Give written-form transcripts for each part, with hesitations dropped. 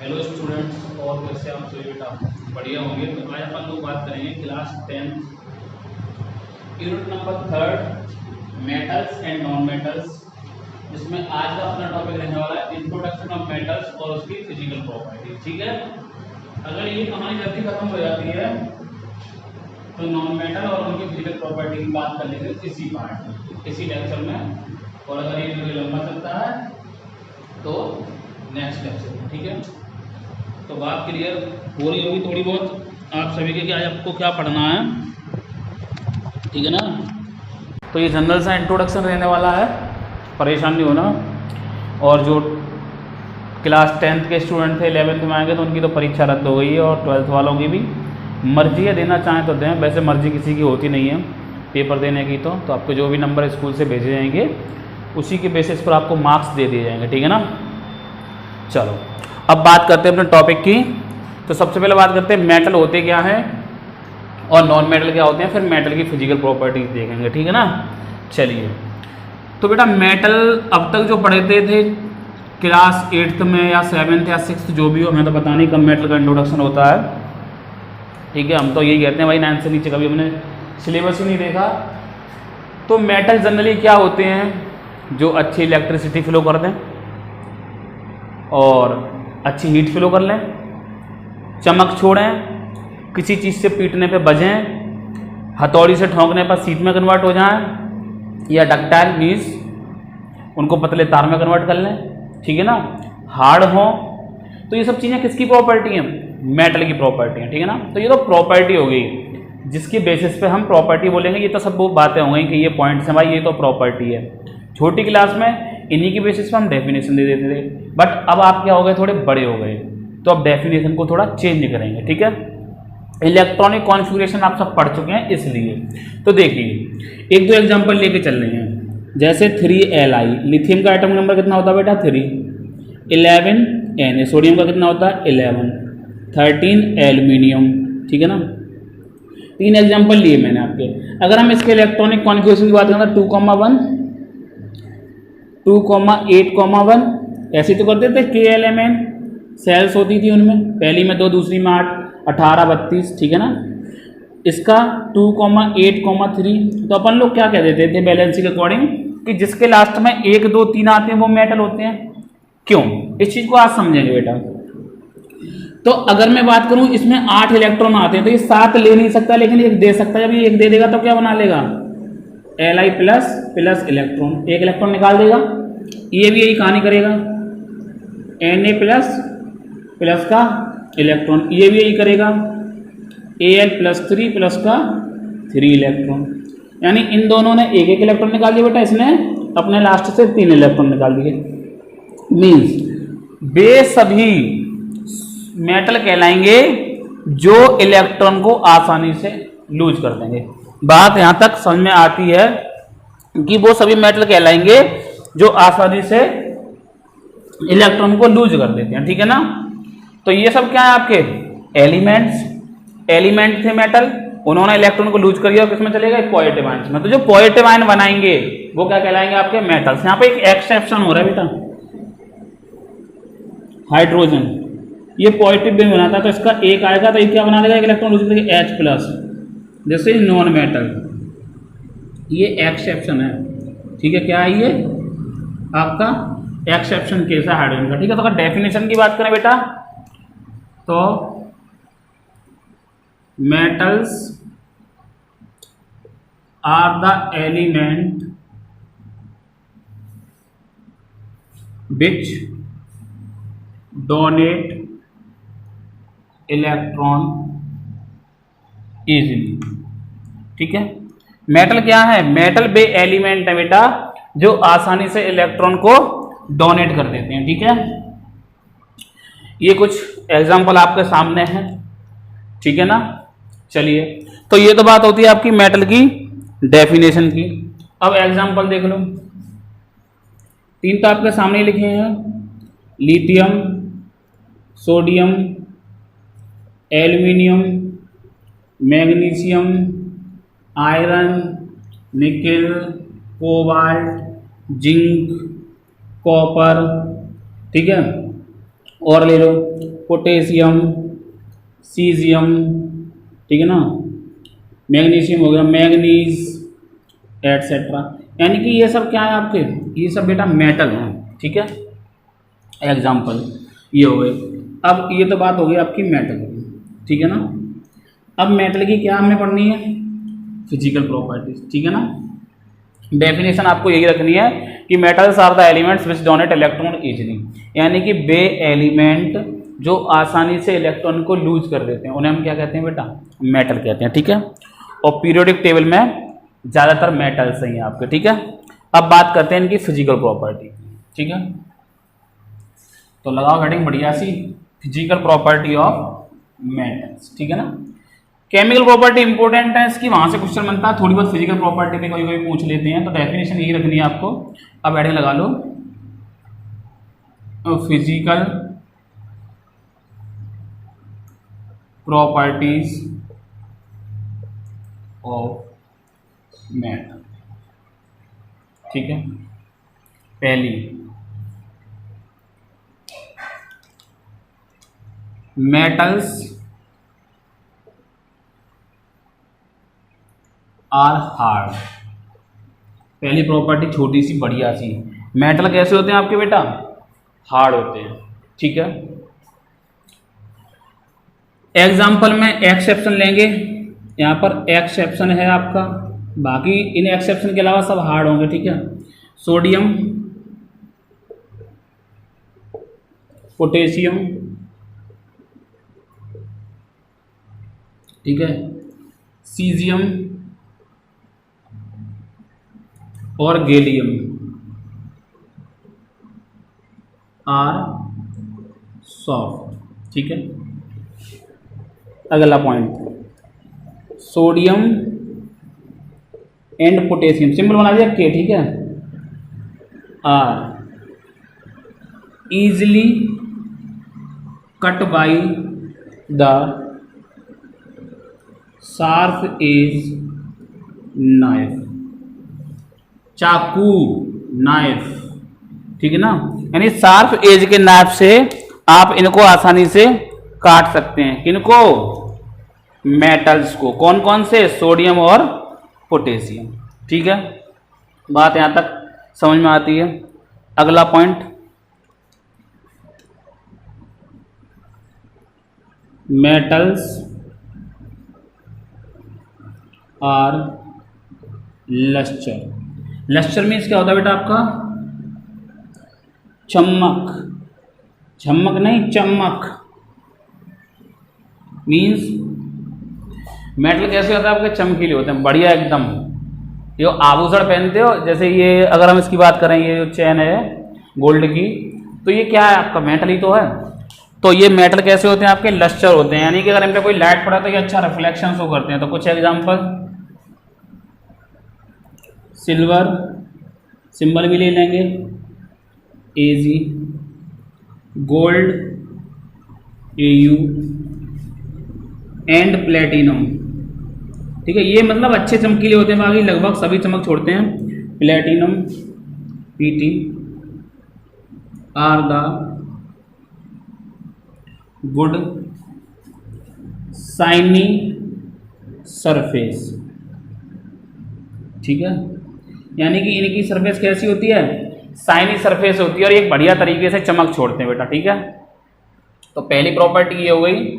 Hello students, और कैसे आप सभी बेटा बढ़िया होंगे। तो आज अपन लोग बात करेंगे class 10 unit number 3 metals and non metals, जिसमें आज का अपना टॉपिक रहने वाला है इंट्रोडक्शन ऑफ मेटल्स और उसकी फिजिकल प्रॉपर्टी। ठीक है, अगर ये कहानी जल्दी खत्म हो जाती है तो नॉन मेटल और उनकी फिजिकल प्रॉपर्टी की बात कर लेंगे इसी पार्ट में, इसी लेक्चर में। और अगर ये वीडियो लंबा चलता है तो नेक्स्ट लेक्चर में। ठीक है, तो बात क्लियर हो रही होगी थोड़ी बहुत आप सभी के कि आज आपको क्या पढ़ना है। ठीक है ना, तो ये जनरल सा इंट्रोडक्शन रहने वाला है, परेशान नहीं होना। और जो क्लास 10th के स्टूडेंट थे 11th में आएंगे तो उनकी तो परीक्षा रद्द हो गई है, और 12th वालों की भी मर्जी है, देना चाहें तो दें। वैसे मर्जी किसी की होती नहीं है पेपर देने की, तो आपको जो भी नंबर स्कूल से भेजे जाएंगे उसी के बेसिस पर आपको मार्क्स दे दिए जाएंगे। ठीक है ना, चलो अब बात करते हैं अपने टॉपिक की। तो सबसे पहले बात करते हैं मेटल होते क्या हैं और नॉन मेटल क्या होते हैं, फिर मेटल की फिजिकल प्रॉपर्टीज देखेंगे। ठीक है ना, चलिए। तो बेटा मेटल अब तक जो पढ़ते थे क्लास 8th में या 7th या 6th जो भी हो, हमें तो पता नहीं कब मेटल का इंट्रोडक्शन होता है। ठीक है, हम तो यही कहते हैं भाई 9 से नीचे कभी हमने सिलेबस ही नहीं देखा। तो मेटल जनरली क्या होते हैं, जो अच्छी इलेक्ट्रिसिटी फ्लो कर दें और अच्छी हीट फ्लो कर लें, चमक छोड़ें, किसी चीज़ से पीटने पे बजें, हथौड़ी से ठोंकने पर शीट में कन्वर्ट हो जाएं, या डक्टाइल मीन्स उनको पतले तार में कन्वर्ट कर लें। ठीक है ना, हार्ड हो। तो ये सब चीज़ें किसकी प्रॉपर्टी हैं, मेटल की प्रॉपर्टी हैं। ठीक है ना, तो ये तो प्रॉपर्टी हो गई जिसकी बेसिस पे हम प्रॉपर्टी बोलेंगे। ये तो सब वो बातें हो गई कि ये पॉइंट्स हैं भाई, ये तो प्रॉपर्टी है। छोटी क्लास में इन्हीं की बेसिस पर हम डेफिनेशन दे देते थे, बट अब आप क्या हो गए, थोड़े बड़े हो गए, तो अब डेफिनेशन को थोड़ा चेंज करेंगे। ठीक है, इलेक्ट्रॉनिक कॉन्फ़िगरेशन आप सब पढ़ चुके हैं इसलिए। तो देखिए एक दो एग्जांपल लेके चल रहे हैं, जैसे 3Li लिथियम का एटॉमिक नंबर कितना होता है बेटा 3, 11Na सोडियम का कितना होता है 11, 13 एल्यूमिनियम। ठीक है ना, 3 एग्जाम्पल लिए मैंने आपके। अगर हम इसके इलेक्ट्रॉनिक कॉन्फ़िगरेशन की बात करें तो 2,1 2,8,1 ऐसे तो करते थे। KLMN सेल्स होती थी उनमें, पहली में 2 दूसरी में 8, 18, 32। ठीक है ना, इसका 2,8,3 तो अपन लोग क्या कह देते थे बैलेंसी के अकॉर्डिंग कि जिसके लास्ट में 1, 2, 3 आते हैं वो मेटल होते हैं। क्यों, इस चीज़ को आज समझेंगे बेटा। तो अगर मैं बात करूं इसमें 8 इलेक्ट्रॉन आते हैं तो ये 7 ले नहीं सकता, लेकिन एक दे सकता है। जब ये एक दे देगा तो क्या बना लेगा, Li प्लस इलेक्ट्रॉन, एक इलेक्ट्रॉन निकाल देगा। ये भी यही कहानी करेगा, Na प्लस का इलेक्ट्रॉन, ये भी यही करेगा, Al +3 प्लस का 3 इलेक्ट्रॉन। यानी इन दोनों ने एक एक इलेक्ट्रॉन निकाल दिया बेटा, इसने अपने लास्ट से 3 इलेक्ट्रॉन निकाल दिए। मीन्स वे सभी मेटल कहलाएंगे जो इलेक्ट्रॉन को आसानी से लूज कर देंगे। बात यहां तक समझ में आती है कि वो सभी मेटल कहलाएंगे जो आसानी से इलेक्ट्रॉन को लूज कर देते हैं। ठीक है ना, तो ये सब क्या है आपके एलिमेंट्स, एलिमेंट थे मेटल, उन्होंने इलेक्ट्रॉन को लूज कर दिया, किसमें चलेगा पॉजिटिव आयन में। तो जो पॉजिटिव आयन बनाएंगे वो क्या कहलाएंगे आपके मेटल्स। यहां पे एक एक्सेप्शन हो रहा है बेटा, हाइड्रोजन ये पॉजिटिव भी बनाता है तो इसका एक आएगा, तो ये क्या बना देगा, एक इलेक्ट्रॉन लूज करेगा H+, जैसे नॉन मेटल। ये एक्सेप्शन है। ठीक है, क्या है ये आपका एक्सेप्शन केस है हाइड्रोजन का। ठीक है, तो अगर डेफिनेशन की बात करें बेटा तो metals are the element which donate electron easily. ठीक है, मेटल क्या है, मेटल वे एलिमेंट है बेटा जो आसानी से इलेक्ट्रॉन को डोनेट कर देते हैं। ठीक है, ये कुछ एग्जांपल आपके सामने हैं। ठीक है ना, चलिए। तो ये तो बात होती है आपकी मेटल की डेफिनेशन की। अब एग्जांपल देख लो, 3 तो आपके सामने ही लिखे हैं, lithium, sodium, aluminium, magnesium, iron, nickel, cobalt, zinc, copper. ठीक है, और ले लो पोटेशियम, सीजियम, ठीक है ना, मैग्नीशियम हो गया, मैग्नीज एटसेट्रा। यानी कि ये सब क्या है आपके, ये सब बेटा मेटल हैं, ठीक है। एग्जाम्पल ये हो गए। अब ये तो बात हो गई आपकी मेटल की, ठीक है ना। अब मेटल की क्या हमें पढ़नी है, फिजिकल प्रॉपर्टीज, ठीक है ना। डेफिनेशन आपको यही रखनी है कि metals are the elements which donate electron easily, यानी कि वे एलिमेंट जो आसानी से इलेक्ट्रॉन को लूज कर देते हैं उन्हें हम क्या कहते हैं बेटा, मेटल कहते हैं, ठीक है। और पीरियोडिक टेबल में ज़्यादातर मेटल्स हैं आपके, ठीक है। अब बात करते हैं इनकी फिजिकल प्रॉपर्टी, ठीक है। तो लगाओ हेडिंग बढ़िया सी, फिजिकल प्रॉपर्टी ऑफ मेटल्स, ठीक है ना। केमिकल प्रॉपर्टी इंपॉर्टेंट है इसकी, वहां से क्वेश्चन बनता है, थोड़ी बहुत फिजिकल प्रॉपर्टी पे कोई कोई पूछ लेते हैं, तो डेफिनेशन यही रखनी है आपको। अब हेडिंग लगा लो फिजिकल प्रॉपर्टीज ऑफ मेटल, ठीक है। पहली, मेटल्स आर हार्ड। पहली प्रॉपर्टी छोटी सी बढ़िया सी, मेटल कैसे होते हैं आपके बेटा, हार्ड होते हैं, ठीक है। एग्जाम्पल में एक्सेप्शन लेंगे, यहाँ पर एक्सेप्शन है आपका, बाकी इन एक्सेप्शन के अलावा सब हार्ड होंगे, ठीक है। सोडियम, पोटेशियम, ठीक है, सीजियम और गैलियम आर सॉफ्ट, ठीक है। अगला point, sodium and potassium, symbol बना दिया के, ठीक है, are easily cut by the sharp edge knife, चाकू, नाइफ, ठीक है ना। यानी शार्प एज के नाइफ से आप इनको आसानी से काट सकते हैं, किनको, मेटल्स को, कौन कौन से, सोडियम और पोटेशियम, ठीक है। बात यहां तक समझ में आती है। अगला point, metals are luster. Luster means क्या होता है बेटा आपका, चमक, झमक नहीं चमक, मीन्स मेटल कैसे होता है आपके, चमकीले होते हैं, बढ़िया एकदम। ये आभूषण पहनते हो, जैसे ये अगर हम इसकी बात करें, ये जो चेन है गोल्ड की, तो ये क्या है आपका, मेटल ही तो है। तो ये मेटल कैसे होते हैं आपके, लस्टर होते हैं, यानी कि अगर इन पे कोई लाइट पड़ा तो ये अच्छा रिफ्लेक्शन शो करते हैं। तो कुछ एग्जांपल, सिल्वर, सिंबल भी ले लेंगे एजी, गोल्ड एयू एंड प्लेटिनम, ठीक है। ये मतलब अच्छे चमकीले होते हैं, बाकी लगभग सभी चमक छोड़ते हैं। Platinum Pt are the good shiny surface, ठीक है। यानी कि इनकी सरफेस कैसी होती है, शाइनी सरफेस होती है और एक बढ़िया तरीके से चमक छोड़ते हैं बेटा, ठीक है। तो पहली प्रॉपर्टी ये हो गई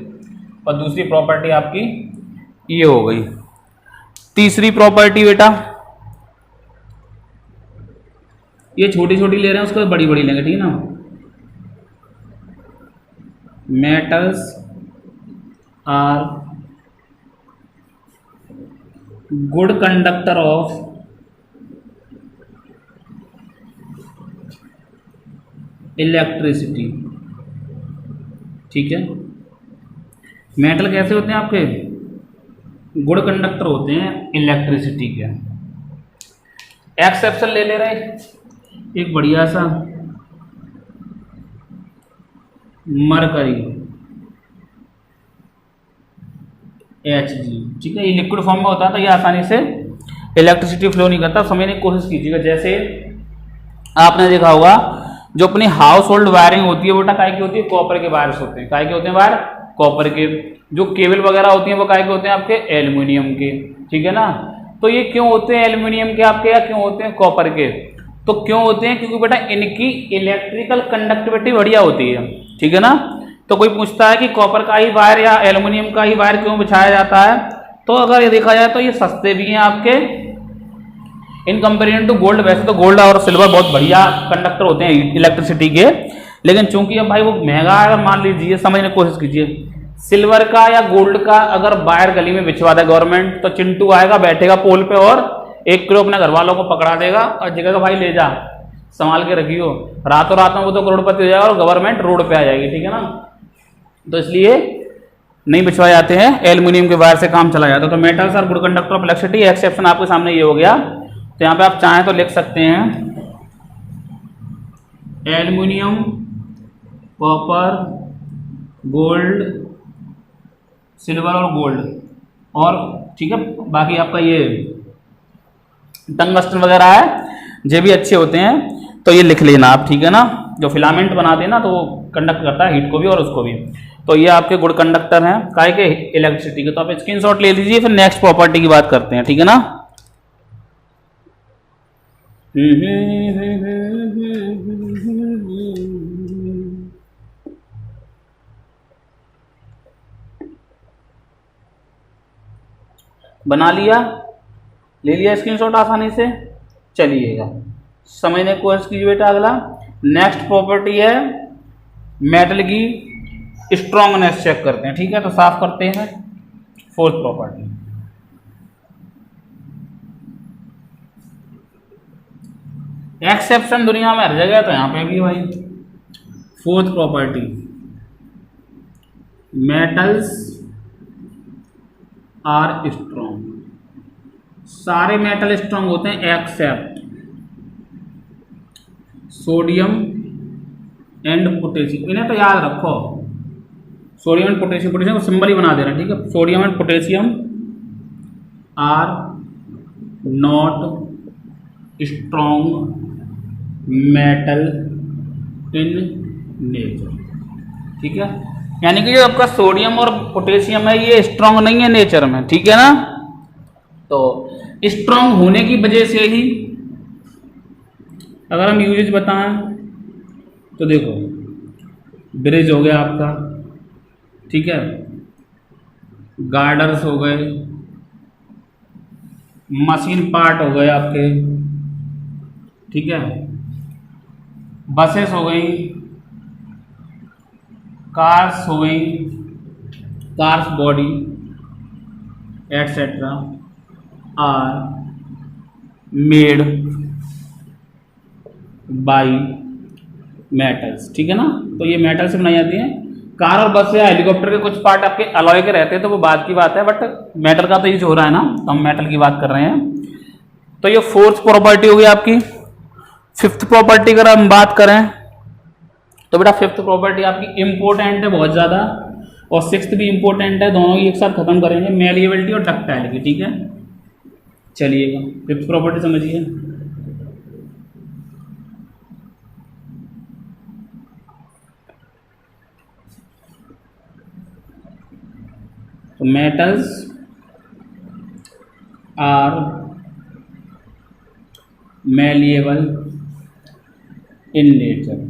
और दूसरी प्रॉपर्टी आपकी ये हो गई। तीसरी प्रॉपर्टी बेटा, ये छोटी छोटी ले रहे हैं, उसको बड़ी बड़ी लेंगे, ठीक है ना। Metals are good conductor of electricity, ठीक है। मेटल कैसे होते हैं आपके, गुड कंडक्टर होते हैं इलेक्ट्रिसिटी के। एक्सेप्शन ले रहे एक बढ़िया सा, मरकरी Hg, ठीक है। ये लिक्विड फॉर्म में होता है तो ये आसानी से इलेक्ट्रिसिटी फ्लो नहीं करता। समझने की कोशिश कीजिएगा, जैसे आपने देखा होगा जो अपनी हाउस होल्ड वायरिंग होती है बेटा काय की होती है, कॉपर के वायर्स होते हैं। काय के होते हैं वायर, कॉपर के। जो केबल वगैरह होती हैं वो काय के होते हैं आपके, एल्यूमिनियम के, ठीक है ना। तो ये क्यों होते हैं एल्यूमिनियम के आपके, या क्यों होते हैं कॉपर के? तो क्यों होते हैं, क्योंकि बेटा इनकी इलेक्ट्रिकल कंडक्टिविटी बढ़िया होती है, ठीक है ना। तो कोई पूछता है कि कॉपर का ही वायर या एल्यूमिनियम का ही वायर क्यों बिछाया जाता है, तो अगर ये देखा जाए तो ये सस्ते भी हैं आपके इन कंपेरिजन टू गोल्ड। वैसे तो गोल्ड और सिल्वर बहुत बढ़िया कंडक्टर होते हैं इलेक्ट्रिसिटी के, लेकिन चूंकि अब भाई वो महंगा है। मान लीजिए, समझने की कोशिश कीजिए, सिल्वर का या गोल्ड का अगर वायर गली में बिछवा दे गवर्नमेंट, तो चिंटू आएगा, बैठेगा पोल पे और 1 किलो अपने घर वालों को पकड़ा देगा और जगह भाई ले जा, संभाल के रखियो। रातों रात में वो तो करोड़पति हो जाएगा और गवर्नमेंट रोड पे आ जाएगी, ठीक है ना। तो इसलिए नहीं बिछवाए जाते हैं, एल्यूमिनियम के वायर से काम चला जाता है। तो metals are good conductor of electricity. Exception आपके सामने ये हो गया। तो यहाँ पे आप चाहें तो लिख सकते हैं एल्यूमिनियम, कॉपर, गोल्ड, सिल्वर और गोल्ड, और ठीक है बाकी आपका ये टंगस्टन वगैरह है, ये भी अच्छे होते हैं। तो ये लिख लेना आप, ठीक है ना। जो फिलामेंट बनाते हैं ना, तो वो कंडक्ट करता है हीट को भी और उसको भी। तो ये आपके गुड कंडक्टर हैं काय के, इलेक्ट्रिसिटी के। तो आप स्क्रीनशॉट ले लीजिए, फिर नेक्स्ट प्रॉपर्टी की बात करते हैं, ठीक है ना। बना लिया, ले लिया स्क्रीनशॉट आसानी से। चलिएगा समझने की कोशिश कीजिए बेटा। अगला नेक्स्ट प्रॉपर्टी है मेटल की स्ट्रॉन्गनेस, चेक करते हैं, ठीक है। तो साफ करते हैं फोर्थ प्रॉपर्टी। एक्सेप्शन दुनिया में हर जगह, तो यहाँ पे भी भाई fourth property, metals are strong. सारे मेटल स्ट्रॉन्ग होते हैं एक्सेप्ट सोडियम एंड पोटेशियम। इन्हें तो याद रखो, सोडियम एंड पोटेशियम, पोटेशियम को सिंबल ही बना देना, ठीक है। Sodium and potassium are not strong metal in nature, ठीक है। यानी कि जो आपका सोडियम और पोटेशियम है ये स्ट्रॉन्ग नहीं है नेचर में, ठीक है ना। तो स्ट्रॉन्ग होने की वजह से ही अगर हम यूजेज बताएं तो देखो, ब्रिज हो गया आपका, ठीक है, गार्डर्स हो गए, मशीन पार्ट हो गए आपके, ठीक है, बसेस हो गई, कार्स हो गई, cars body etcetera are made by metals, ठीक है ना। तो ये मेटल से बनाई जाती हैं। कार और बस या हेलीकॉप्टर के कुछ पार्ट आपके अलॉय के रहते हैं, तो वो बात की बात है, बट मेटल का तो यूज हो रहा है ना, तो हम मेटल की बात कर रहे हैं। तो ये फोर्थ प्रॉपर्टी होगी आपकी। फिफ्थ प्रॉपर्टी अगर हम बात करें तो बेटा फिफ्थ प्रॉपर्टी आपकी इंपॉर्टेंट है बहुत ज़्यादा, और सिक्स्थ भी इंपॉर्टेंट है, दोनों ही एक साथ खत्म करेंगे, मेलिएबिलिटी और डक्टाइलिटी, ठीक है। चलिएगा फिफ्थ प्रॉपर्टी समझिए। तो metals are malleable in nature,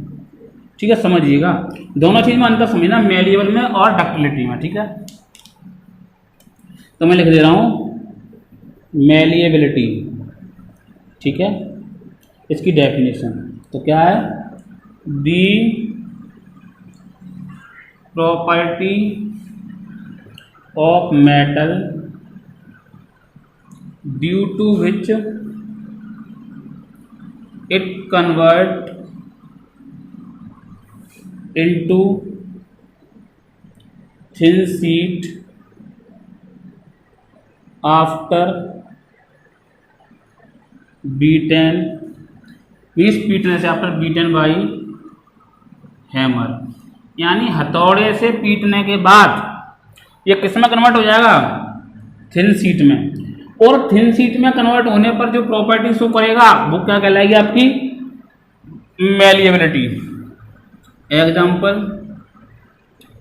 ठीक है। समझिएगा दोनों चीज में अंतर समझना, मेलिएबल में और डक्टिलिटी में, ठीक है। तो मैं लिख दे रहा हूं मेलिएबिलिटी, ठीक है। इसकी डेफिनेशन तो क्या है, the property of metal due to which it convert into thin sheet after beaten, means पीटने से, after beaten by hammer, यानी हथौड़े से पीटने के बाद ये किस में कन्वर्ट हो जाएगा, थिन शीट में। और थिन शीट में कन्वर्ट होने पर जो प्रॉपर्टी शो करेगा वो क्या कहलाएगी आपकी, malleability, example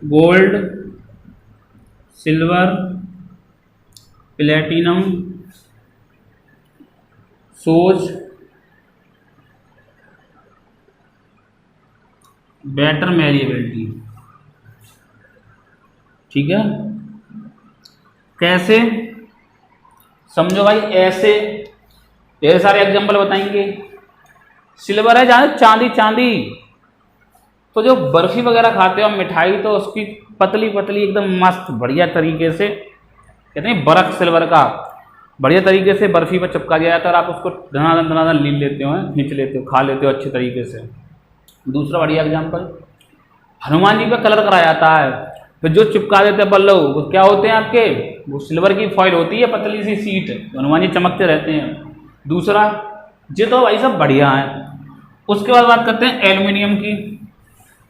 gold, silver, platinum, shows, better malleability. ठीक है, कैसे समझो भाई, ऐसे ढेर सारे एग्जाम्पल बताएंगे। सिल्वर है जहाँ चांदी, चांदी तो जो बर्फी वगैरह खाते हो मिठाई, तो उसकी पतली पतली एकदम मस्त बढ़िया तरीके से, कहते हैं बर्फ सिल्वर का, बढ़िया तरीके से बर्फी पर चिपका दिया जाता है और आप उसको धनाधन धनाधन लील लेते हो, खींच लेते हो, खा लेते हो अच्छे तरीके से। दूसरा बढ़िया एग्जाम्पल, हनुमान जी पे कलर कराया जाता है, फिर जो चिपका देते हैं पल्लव, वो क्या होते हैं आपके, वो सिल्वर की फॉइल होती है, पतली सी सीट, हनुमान जी चमकते रहते हैं। दूसरा, ये तो भाई सब बढ़िया है। उसके बाद बात करते हैं एल्युमिनियम की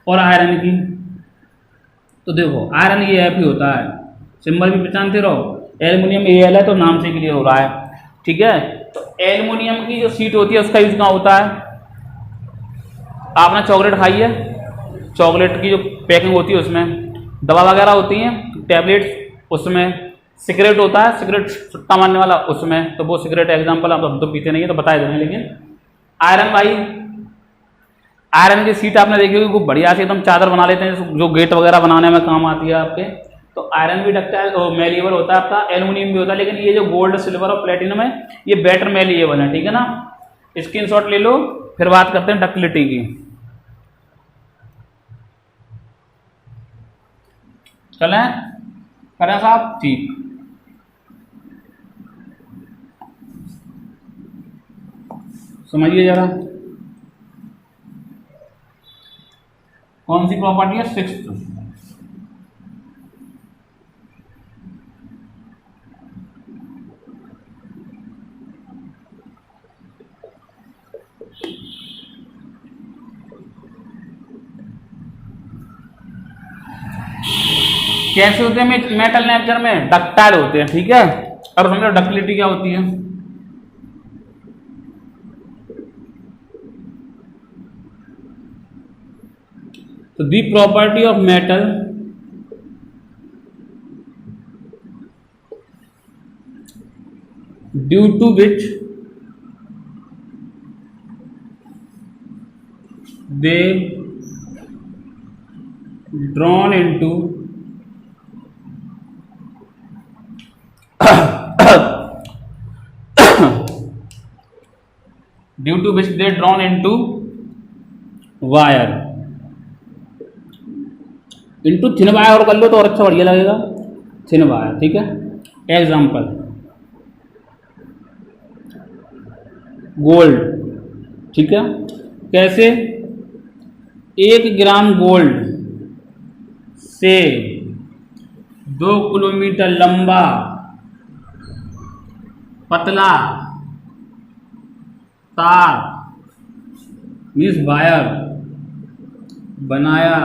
और आयरन की। तो देखो आयरन ये एफ ही होता है, सिंबल भी पहचानते रहो, एल्युमिनियम एल है तो नाम से क्लियर हो रहा है। ठीक है, तो एल्युमिनियम की जो सीट होती है उसका यूज कहाँ होता है, आपने चॉकलेट खाई है, चॉकलेट की जो पैकिंग होती है उसमें, दवा वगैरह होती हैं, टैबलेट्स उसमें, सिगरेट होता है, सिगरेट सुट्टा मारने वाला उसमें, तो वो सिगरेट एग्जाम्पल, हम तो पीते नहीं है तो बता दें। लेकिन आयरन भाई, आयरन की सीट आपने देखी होगी, खूब बढ़िया से एकदम चादर बना लेते हैं, जो गेट वगैरह बनाने में काम आती है आपके। तो आयरन भी डक्टाइल मैलिएबल होता है आपका, एल्युमिनियम भी होता है, लेकिन ये जो गोल्ड, सिल्वर और प्लेटिनम है ये बेटर मैलिएबल है। ठीक है ना, स्क्रीनशॉट ले लो। फिर बात करते हैं डक्टिलिटी की। चलें करें साहब, ठीक। समझिए जरा, कौन सी प्रॉपर्टी है, सिक्स्थ। कैसे होते हैं मेटल नेचर में, डक्टाइल होते हैं। ठीक है, और समझो डक्टिलिटी क्या होती है। तो the property of metal due to which they drawn into due to which they drawn into wire, into thin wire और कर लो तो और अच्छा बढ़िया लगेगा, थिन वायर। ठीक है, एग्जाम्पल गोल्ड। ठीक है, कैसे, 1 ग्राम गोल्ड से 2 किलोमीटर लंबा पतला तार मीन्स वायर बनाया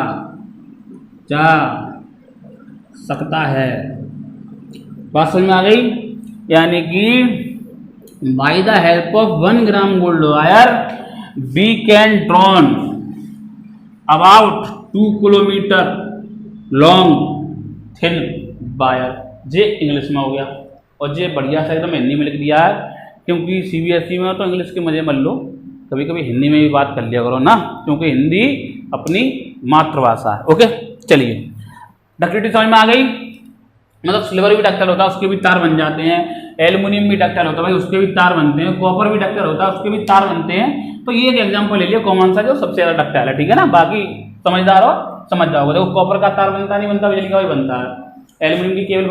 जा सकता है। बात समझ में आ गई, यानी कि by the help of 1 gram gold wire we can drawn about 2 kilometre long thin wire. जे इंग्लिश में हो गया, और जे बढ़िया से एकदम हिंदी में लिख दिया है, क्योंकि सीबीएसई में तो इंग्लिश के मजे मत लो, कभी कभी हिंदी में भी बात कर लिया करो ना, क्योंकि हिंदी अपनी मातृभाषा है। ओके, चलिए डक्टिलिटी समझ में आ गई। मतलब सिल्वर भी डक्टाइल होता है, उसके भी तार बन जाते हैं, एल्युमिनियम भी डक्टाइल होता है भाई, उसके भी तार बनते हैं, कॉपर भी डक्टाइल होता है, उसके भी तार बनते हैं। तो ये एक एग्जांपल ले लिया कॉमन सा, जो सबसे ज्यादा डक्टाइल है। ठीक है ना, बाकी समझदार हो समझ जाओगे। देखो कॉपर का तार बनता नहीं बनता, बिजली का भी बनता है। एल्युमिनियम की केबल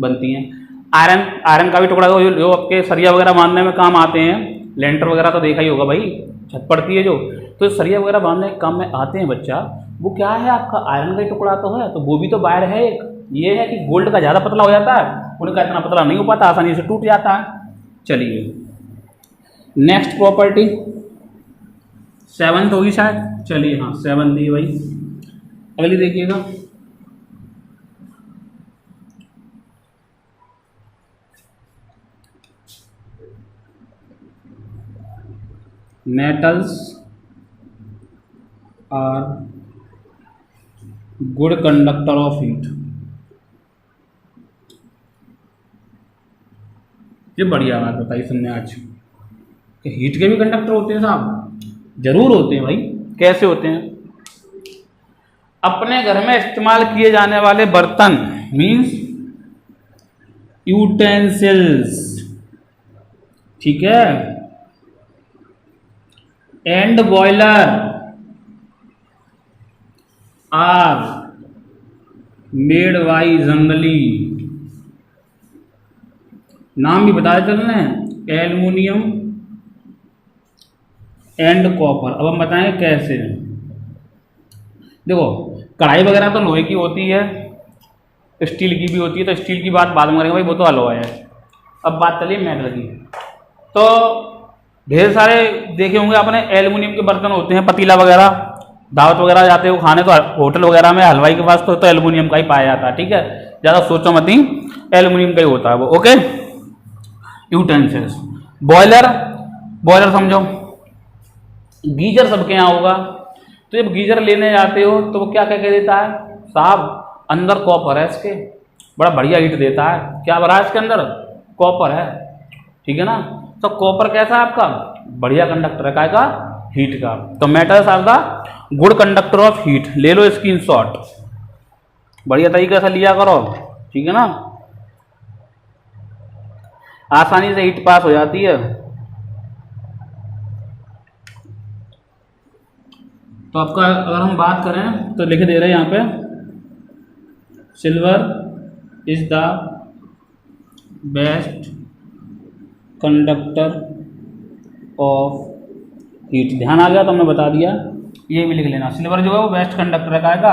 बनती हैं। आयरन का भी टुकड़ा जो आपके सरिया वगैरह बांधने में काम आते हैं, लेंटर वगैरह तो देखा ही होगा भाई, छत पड़ती है जो, तो सरिया वगैरह बांधने के काम में आते हैं बच्चा। वो क्या है आपका, आयरन का टुकड़ा तो है, तो वो भी तो वायर है एक। ये है कि गोल्ड का ज़्यादा पतला हो जाता है, उनका इतना पतला नहीं हो पाता, आसानी से टूट जाता है। चलिए नेक्स्ट प्रॉपर्टी 7th होगी शायद, चलिए हाँ 7 दी भाई। अगली देखिएगा, metals are good conductor of heat. ये बढ़िया बात बताई तुमने आज कि हीट के भी कंडक्टर होते हैं साहब। जरूर होते हैं भाई। कैसे होते हैं? अपने घर में इस्तेमाल किए जाने वाले बर्तन मीन्स यूटेंसिल्स, ठीक है, and boiler are made by जंगली। नाम भी बता देते हैं, एल्युमिनियम एंड कॉपर। अब हम बताएं कैसे। देखो कढ़ाई वगैरह तो लोहे की होती है, स्टील की भी होती है, तो स्टील की बात बाद में करेंगे भाई, वो तो अलॉय है। अब बात चलिए मेटल की। तो ढेर सारे देखे होंगे आपने, एल्युमिनियम के बर्तन होते हैं, पतीला वगैरह, दावत वगैरह जाते हो खाने तो होटल वगैरह में हलवाई के पास तो एल्युमिनियम का ही पाया जाता है, ठीक है। ज़्यादा सोचो मत ही, एल्युमिनियम का ही होता है वो, ओके। यूटेंसिल्स, बॉयलर, बॉयलर समझो, गीजर सबके यहाँ होगा। तो जब गीजर लेने जाते हो तो वो क्या कह के देता है साहब, अंदर कॉपर है इसके, बड़ा बढ़िया हीट देता है। क्या भरा है इसके अंदर? कॉपर है, ठीक है ना। तो कॉपर कैसा है आपका? बढ़िया कंडक्टर है, का हीट का। तो metals are the good conductor of heat. ले लो स्क्रीनशॉट, बढ़िया तरीके से लिया करो, ठीक है ना, आसानी से हीट पास हो जाती है। तो आपका अगर हम बात करें तो लिख दे रहे हैं यहाँ पे, silver is the best conductor of heat. ध्यान आ गया तो हमने बता दिया, ये भी लिख लेना। सिल्वर जो है वो बेस्ट कंडक्टर का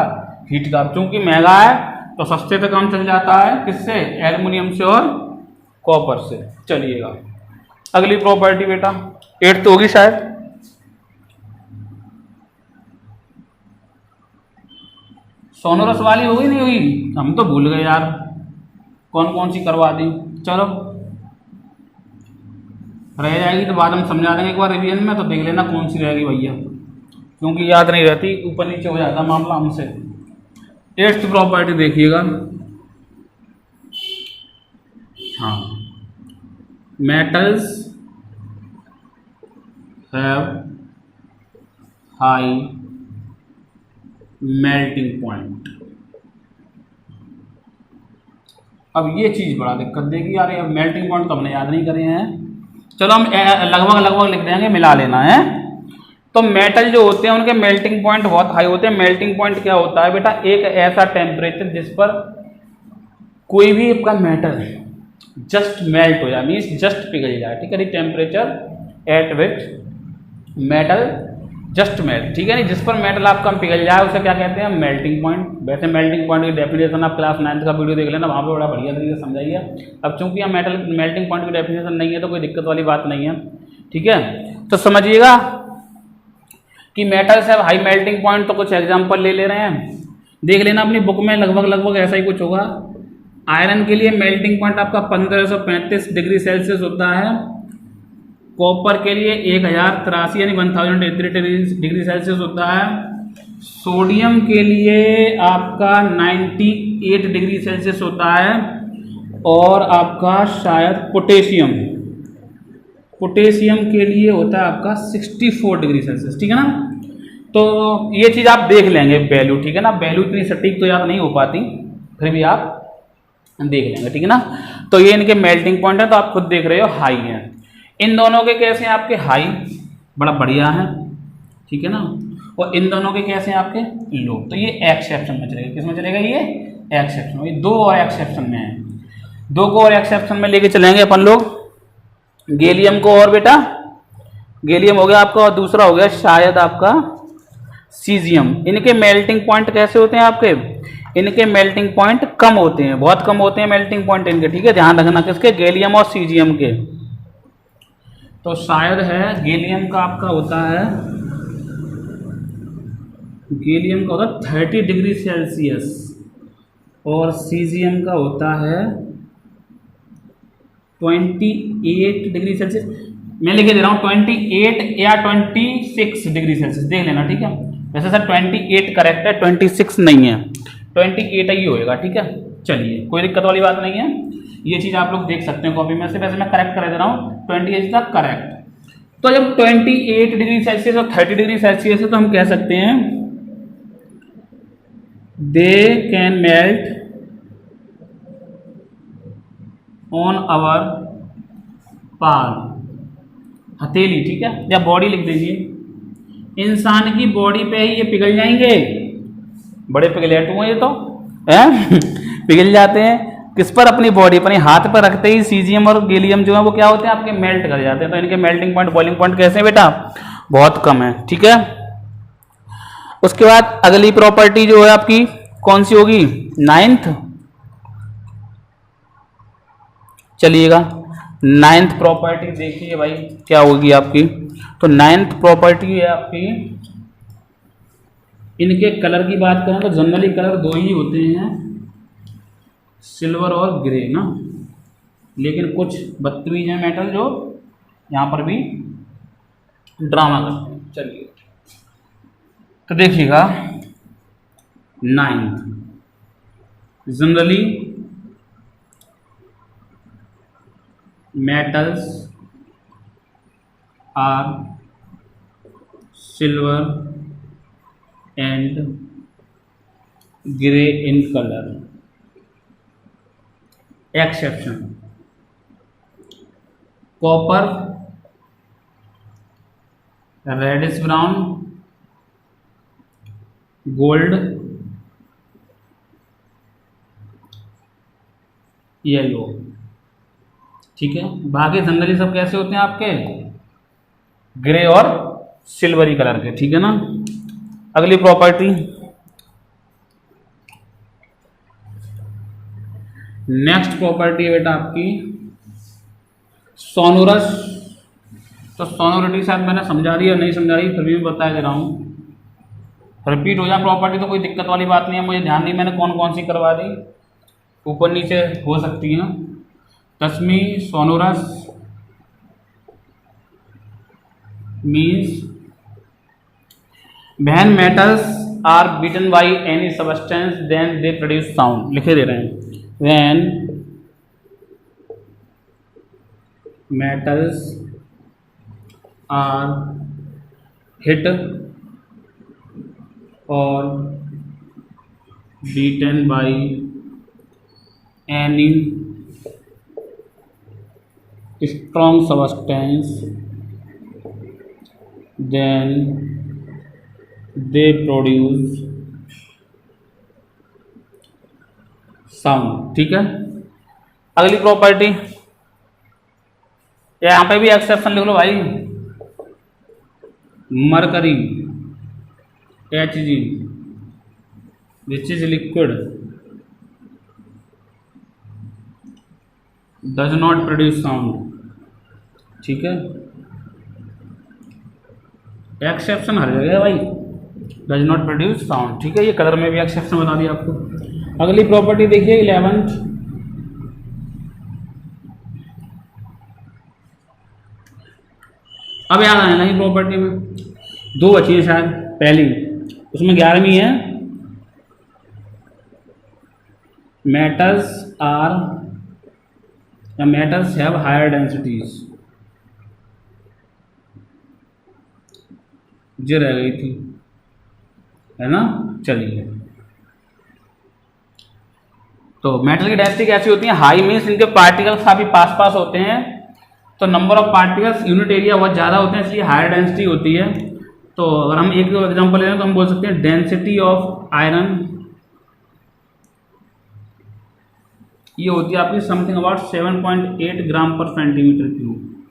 हीट का। क्योंकि महंगा है तो सस्ते पे काम चल जाता है, किससे? एल्युमिनियम से और कॉपर से। चलिएगा अगली प्रॉपर्टी बेटा, 8 तो होगी शायद। सोनोरस वाली होगी नहीं हुई? हम तो भूल गए यार, कौन कौन सी करवा दी। चलो रह जाएगी तो बाद में समझा देंगे एक बार रिवीजन में, तो देख लेना कौन सी रहेगी भैया, क्योंकि याद नहीं रहती, ऊपर नीचे हो जाता मामला हमसे। 8th प्रॉपर्टी देखिएगा, हाँ, metals have high melting point. अब ये चीज़ बड़ा दिक्कत देगी यार, ये मेल्टिंग पॉइंट तो हमने याद नहीं करे हैं। चलो हम लगभग लिख देंगे, मिला लेना है। तो मेटल जो होते हैं उनके मेल्टिंग पॉइंट बहुत हाई होते हैं। मेल्टिंग पॉइंट क्या होता है बेटा? एक ऐसा टेम्परेचर जिस पर कोई भी आपका मेटल जस्ट मेल्ट हो जाए, मीन्स जस्ट पिघल जाए, ठीक है। Temperature at which metal just melt, ठीक है नहीं, जिस पर मेटल आपका पिघल जाए उसे क्या कहते हैं? Melting point. वैसे मेल्टिंग पॉइंट की डेफिनेशन आप क्लास 9th का वीडियो देख लेना, वहाँ पे बड़ा बढ़िया तरीके से समझाइए। अब चूंकि यहाँ मेल्टिंग पॉइंट की डेफिनेशन नहीं है तो कोई दिक्कत वाली बात नहीं है, ठीक है। तो समझिएगा कि मेटल्स है हाई मेल्टिंग पॉइंट। तो कुछ एग्जाम्पल ले रहे हैं, देख लेना अपनी बुक में, लगभग ऐसा ही कुछ होगा। आयरन के लिए मेल्टिंग पॉइंट आपका 1535 डिग्री सेल्सियस होता है। कॉपर के लिए 1083 यानी 1083 डिग्री सेल्सियस होता है। सोडियम के लिए आपका 98 डिग्री सेल्सियस होता है। और आपका शायद पोटेशियम के लिए होता है आपका 64 डिग्री सेल्सियस, ठीक है ना। तो ये चीज़ आप देख लेंगे वैल्यू, ठीक है ना। वैल्यू इतनी सटीक तो याद नहीं हो पाती, फिर भी आप देख लेंगे, ठीक है ना। तो ये इनके मेल्टिंग पॉइंट है, तो आप खुद देख रहे हो हाई है। इन दोनों के कैसे हैं आपके? हाई, बड़ा बढ़िया है, ठीक है ना। और इन दोनों के कैसे हैं आपके? लो। तो ये एक्सेप्शन में चलेगा, किस में चलेगा? ये एक्सेप्शन में। ये 2 और एक्सेप्शन में है, 2 को और एक्सेप्शन में लेके चलेंगे अपन लोग। गैलियम को, और बेटा गैलियम हो गया आपका, और दूसरा हो गया शायद आपका सीजियम। इनके मेल्टिंग पॉइंट कैसे होते हैं आपके? इनके मेल्टिंग पॉइंट कम होते हैं, बहुत कम होते हैं मेल्टिंग पॉइंट इनके, ठीक है। ध्यान रखना किसके? गैलियम और सीजियम के। तो शायद है गैलियम का आपका होता है, गैलियम का होता है 30 डिग्री सेल्सियस और सीजियम का होता है 28 डिग्री सेल्सियस। मैं लिखे दे रहा हूँ 28 या 26 डिग्री सेल्सियस, देख लेना, ठीक है। वैसे सर 28 करेक्ट है, 26 नहीं है, 28 ही होएगा। ठीक है, चलिए कोई दिक्कत वाली बात नहीं है, ये चीज़ आप लोग देख सकते हैं कॉपी में से। वैसे मैं करेक्ट कर दे रहा हूँ, 28 तक करेक्ट। तो जब 28 डिग्री सेल्सियस और 30 डिग्री सेल्सियस है तो हम कह सकते हैं they can melt on our palm, हथेली। ठीक है, या बॉडी लिख दीजिए, इंसान की बॉडी पे ही ये पिघल जाएंगे। बड़े पिघलेटू हैं ये तो है पिघल जाते हैं किस पर, अपनी बॉडी पर। हाथ पर रखते ही सीजियम और गैलियम जो है वो क्या होते हैं आपके, मेल्ट कर जाते हैं। तो इनके मेल्टिंग पॉइंट, बॉइलिंग पॉइंट कैसे हैं बेटा, बहुत कम है। ठीक है, उसके बाद अगली प्रॉपर्टी जो है आपकी कौन सी होगी, 9th। चलिएगा 9th प्रॉपर्टी देखिए भाई क्या होगी आपकी। तो 9th प्रॉपर्टी है आपकी, इनके कलर की बात करें तो जनरली कलर दो ही होते हैं, सिल्वर और ग्रे ना, लेकिन कुछ बदतमीज हैं मेटल जो यहाँ पर भी ड्रामा करते हैं। चलिए तो देखिएगा 9th, generally metals are silver and gray in color, exception copper, reddish brown, gold, yellow. ठीक है, बाकी जनरली सब कैसे होते हैं आपके, ग्रे और सिल्वरी कलर के। ठीक है ना, अगली प्रॉपर्टी नेक्स्ट प्रॉपर्टी है बेटा आपकी सोनोरस। तो सोनोरिटी शायद मैंने समझा दी या नहीं समझा दी, फिर भी मैं बता दे रहा हूँ। रिपीट हो जाए प्रॉपर्टी तो कोई दिक्कत वाली बात नहीं है, मुझे ध्यान नहीं मैंने कौन कौन सी करवा दी, ऊपर नीचे हो सकती हैं। 10वीं sonorous means when metals are beaten by any substance then they produce sound। लिखे दे रहे हैं, when metals are hit or beaten by any strong substance then they produce sound। ठीक है, अगली प्रॉपर्टी यहाँ पे भी एक्सेप्शन लिख लो भाई, mercury Hg which is liquid does not produce sound। ठीक है, एक्सेप्शन हर जगह है भाई, डज नॉट प्रोड्यूस साउंड। ठीक है, ये कलर में भी एक्सेप्शन बता दिया आपको। अगली प्रॉपर्टी देखिए 11th, अब याद आया ना प्रॉपर्टी में दो बची है शायद, पहली उसमें 11वीं है मेटल्स आर या मेटल्स हैव हायर डेंसिटीज, जो रह गई थी है ना। चलिए तो मेटल की डेंसिटी कैसी होती है, हाई मीन्स इनके पार्टिकल्स काफी पास पास होते हैं, तो number of particles unit area बहुत ज़्यादा होते हैं, इसलिए हायर डेंसिटी होती है। तो अगर हम एक एग्जांपल लें तो हम बोल सकते हैं डेंसिटी ऑफ आयरन, ये होती है आपकी समथिंग अबाउट 7.8 ग्राम पर सेंटीमीटर क्यूब।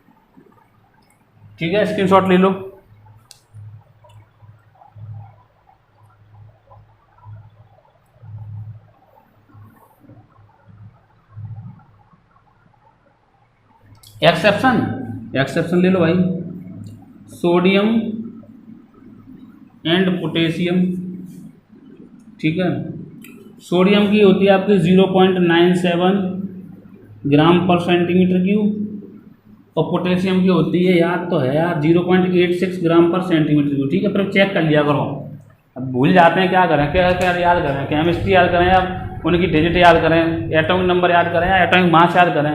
ठीक है, स्क्रीनशॉट ले लो। एक्सेप्शन ले लो भाई, सोडियम एंड पोटेशियम। ठीक है, सोडियम की होती है आपकी 0.97 ग्राम पर सेंटीमीटर क्यूब और पोटेशियम की होती है याद तो है यार 0.86 ग्राम पर सेंटीमीटर क्यूब। ठीक है, फिर चेक कर लिया करो अब भूल जाते हैं, क्या करें, क्या क्या याद करें, केमिस्ट्री याद करें या उनकी डिजिट याद करें, एटॉमिक नंबर याद करें या एटॉमिक मास याद करें,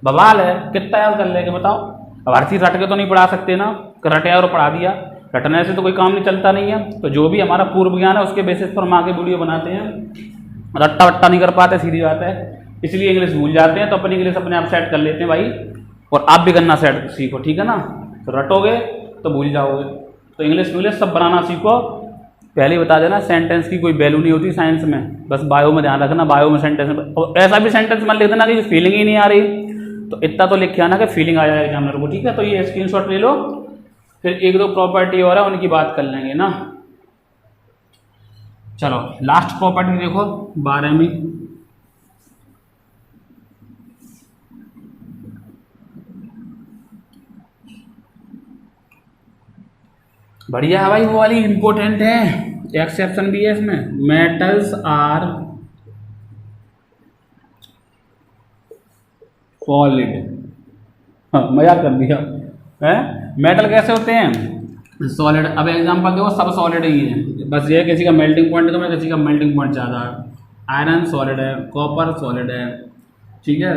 बवाल है, कितना याद कर लेंगे बताओ। अब हर चीज़ रट के तो नहीं पढ़ा सकते ना, रटे और पढ़ा दिया, रटने से तो कोई काम नहीं चलता नहीं है। तो जो भी हमारा पूर्व ज्ञान है उसके बेसिस पर हम आगे वीडियो बनाते हैं, रट्टा वट्टा नहीं कर पाते, सीधी बात है। इसलिए इंग्लिश भूल जाते हैं, तो अपनी इंग्लिश अपने आप सेट कर लेते हैं भाई, और आप भी करना सेट सीखो, ठीक है ना। तो रटोगे तो भूल जाओगे, तो इंग्लिश सब बनाना सीखो। पहले ही बता देना, सेंटेंस की कोई वैल्यू नहीं होती साइंस में, बस बायो में ध्यान रखना, बायो में सेंटेंस में, और ऐसा भी सेंटेंस मत लिख देना कि फीलिंग ही नहीं आ रही, तो इतना तो लिख के आना कि फीलिंग आ जाए एग्जामिनर को, ठीक है। तो ये स्क्रीनशॉट ले लो, फिर एक दो प्रॉपर्टी और है उनकी बात कर लेंगे ना। चलो लास्ट प्रॉपर्टी देखो 12वीं, बढ़िया है भाई, वो वाली इंपॉर्टेंट है, एक्सेप्शन भी है इसमें। मेटल्स आर सॉलिड, हाँ मजाक कर दिया है, मेटल कैसे होते हैं, सॉलिड। अब एग्जांपल देखो, सब सॉलिड ही है, बस ये किसी का मेल्टिंग पॉइंट कम है, किसी का मेल्टिंग पॉइंट ज़्यादा है। आयरन सॉलिड है, कॉपर सॉलिड है, ठीक है,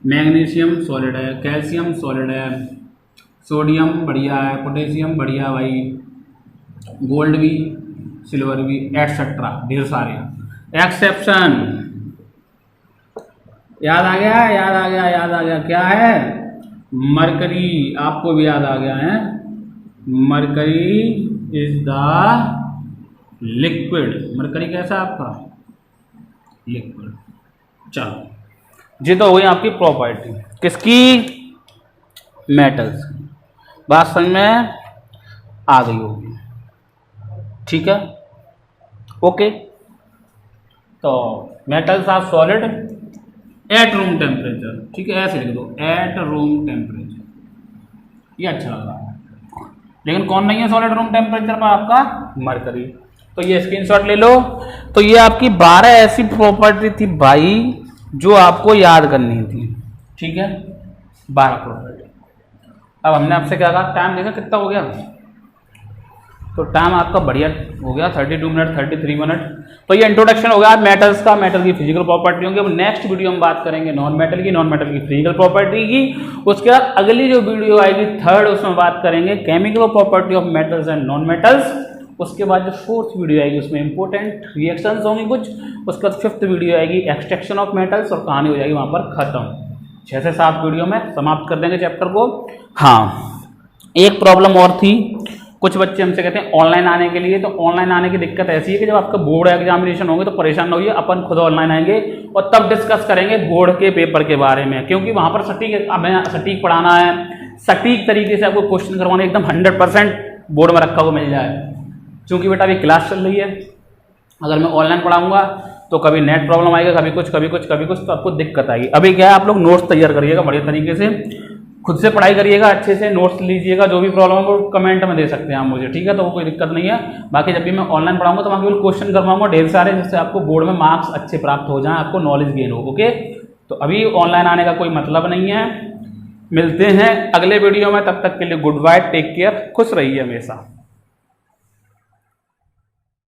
मैग्नीशियम सॉलिड है, कैल्शियम सॉलिड है, सोडियम बढ़िया है, पोटेशियम बढ़िया भाई, गोल्ड भी, सिल्वर भी, एटसेट्रा, ढेर सारे। एक्सेप्शन याद आ गया, याद आ गया, याद आ गया, क्या है, मरकरी, आपको भी याद आ गया है, mercury is the liquid, mercury कैसा आपका लिक्विड। चलो ये तो हो गई आपकी प्रॉपर्टी, किसकी, मेटल्स। बात समझ में आ गई होगी, ठीक है, ओके। तो metals are solid at room temperature, ठीक है, ऐसे लिख दो, एट रूम टेम्परेचर, ये अच्छा लग रहा है। लेकिन कौन नहीं है सॉलिड रूम टेम्परेचर पर, आपका मरकरी। तो ये स्क्रीनशॉट ले लो। तो ये आपकी 12 ऐसी प्रॉपर्टी थी भाई जो आपको याद करनी थी, ठीक है, 12 प्रॉपर्टी। अब हमने आपसे क्या कहा, टाइम देखा कितना हो गया, तो टाइम आपका बढ़िया हो गया, 32 मिनट 33 मिनट। तो ये इंट्रोडक्शन हो गया मेटल्स का, मेटल की फिजिकल प्रॉपर्टी होंगी। अब नेक्स्ट वीडियो में बात करेंगे नॉन मेटल की, नॉन मेटल की फिजिकल प्रॉपर्टी की। उसके बाद अगली जो वीडियो आएगी थर्ड, उसमें बात करेंगे chemical property of metals and non metals. उसके बाद जो फोर्थ वीडियो आएगी उसमें इंपॉर्टेंट रिएक्शंस होंगी कुछ। उसके बाद फिफ्थ वीडियो आएगी एक्सट्रैक्शन ऑफ मेटल्स, और कहानी हो जाएगी वहाँ पर खत्म। 6 से 7 वीडियो में समाप्त कर देंगे चैप्टर को। हाँ, एक प्रॉब्लम और थी, कुछ बच्चे हमसे कहते हैं ऑनलाइन आने के लिए। तो ऑनलाइन आने की दिक्कत ऐसी है कि जब आपका बोर्ड एग्जामिनेशन होंगे तो परेशान न होइए, अपन खुद ऑनलाइन आएंगे और तब डिस्कस करेंगे बोर्ड के पेपर के बारे में, क्योंकि वहाँ पर सटीक पढ़ाना है, सटीक तरीके से आपको क्वेश्चन करवाने, एकदम 100% बोर्ड में रखा हुआ मिल जाए। क्योंकि बेटा अभी क्लास चल रही है, अगर मैं ऑनलाइन पढ़ाऊँगा तो कभी नेट प्रॉब्लम आएगा, कभी कुछ कभी कुछ कभी कुछ, तो आपको दिक्कत आएगी। अभी क्या है, आप लोग नोट्स तैयार करिएगा बढ़िया तरीके से, खुद से पढ़ाई करिएगा, अच्छे से नोट्स लीजिएगा, जो भी प्रॉब्लम है वो कमेंट में दे सकते हैं आप मुझे, ठीक है, तो वो कोई दिक्कत नहीं है। बाकी जब भी मैं ऑनलाइन पढ़ाऊंगा तो वहाँ केवल क्वेश्चन करवाऊंगा ढेर सारे, जिससे आपको बोर्ड में मार्क्स अच्छे प्राप्त हो जाएं, आपको नॉलेज गेन हो, ओके। तो अभी ऑनलाइन आने का कोई मतलब नहीं है। मिलते हैं अगले वीडियो में, तब तक के लिए गुड बाय, टेक केयर, खुश रहिए हमेशा।